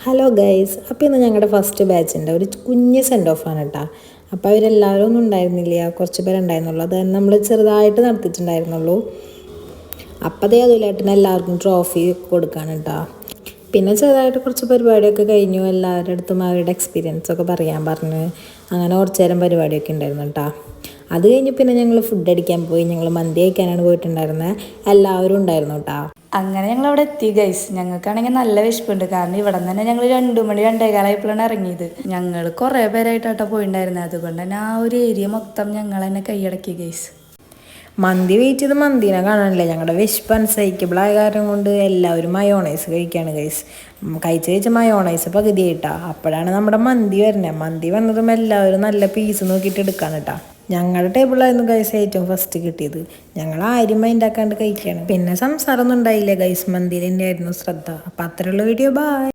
Hello guys, അപ്പോൾ ഇന്ന് ഞങ്ങളുടെ ഫസ്റ്റ് ബാച്ചിൻ്റെ ഒരു കുഞ്ഞ് സെൻഡ് ഓഫ് ആണ് കേട്ടോ. അപ്പോൾ അവരെല്ലാവരും ഒന്നും ഉണ്ടായിരുന്നില്ല, കുറച്ച് പേരുണ്ടായിരുന്നുള്ളൂ. അത് നമ്മൾ ചെറുതായിട്ട് നടത്തിയിട്ടുണ്ടായിരുന്നുള്ളൂ. അപ്പോൾ അതേ അതുലായിട്ടിന് എല്ലാവർക്കും ട്രോഫി കൊടുക്കുകയാണ് കേട്ടോ. പിന്നെ ചെറുതായിട്ട് കുറച്ച് പരിപാടിയൊക്കെ കഴിഞ്ഞു. എല്ലാവരുടെ അടുത്തും അവരുടെ എക്സ്പീരിയൻസൊക്കെ പറയാൻ പറഞ്ഞ് അങ്ങനെ കുറച്ച് നേരം പരിപാടിയൊക്കെ ഉണ്ടായിരുന്നു കേട്ടോ. അത് കഴിഞ്ഞ് പിന്നെ ഞങ്ങൾ ഫുഡ് അടിക്കാൻ പോയി. ഞങ്ങൾ മന്തി കഴിക്കാനാണ് പോയിട്ടുണ്ടായിരുന്നത്. എല്ലാവരും ഉണ്ടായിരുന്നു കേട്ടോ. അങ്ങനെ ഞങ്ങൾ അവിടെ എത്തി ഗൈസ്. ഞങ്ങൾക്കാണെങ്കിൽ നല്ല വിശപ്പുണ്ട്. കാരണം ഇവിടെ നിന്ന് തന്നെ ഞങ്ങൾ 2 മണി 2:15 ഇറങ്ങിയത്. ഞങ്ങൾ കുറേ പേരായിട്ടാട്ടോ പോയിട്ടുണ്ടായിരുന്നത്. അതുകൊണ്ട് തന്നെ ആ ഒരു ഏരിയ മൊത്തം ഞങ്ങൾ തന്നെ കൈയടക്കി ഗൈസ്. മന്തി വെയിറ്റ് ചെയ്ത് മന്തിനെ കാണാനില്ല. ഞങ്ങളുടെ വിശപ്പ് അൺസൈക്കബിളായ കാരണം കൊണ്ട് എല്ലാവരും മയോണൈസ് കഴിക്കുകയാണ് ഗൈസ്. കഴിച്ച് മയോണൈസ് പകുതി ആയിട്ടാ. അപ്പോഴാണ് നമ്മുടെ മന്തി വരുന്നത്. മന്തി വന്നതും എല്ലാവരും നല്ല പീസ് നോക്കിയിട്ട് എടുക്കാണ് കേട്ടോ. ഞങ്ങളുടെ ടേബിളായിരുന്നു ഗൈസ് ഏറ്റവും ഫസ്റ്റ് കിട്ടിയത്. ഞങ്ങൾ ആരും മൈൻഡാക്കാണ്ട് കഴിക്കുകയാണ്. പിന്നെ സംസാരമൊന്നും ഉണ്ടായില്ല ഗൈസ്. മന്തിയിൽ തന്നെയായിരുന്നു ശ്രദ്ധ. അപ്പോൾ അത്രയുള്ള വീഡിയോ. ബൈ.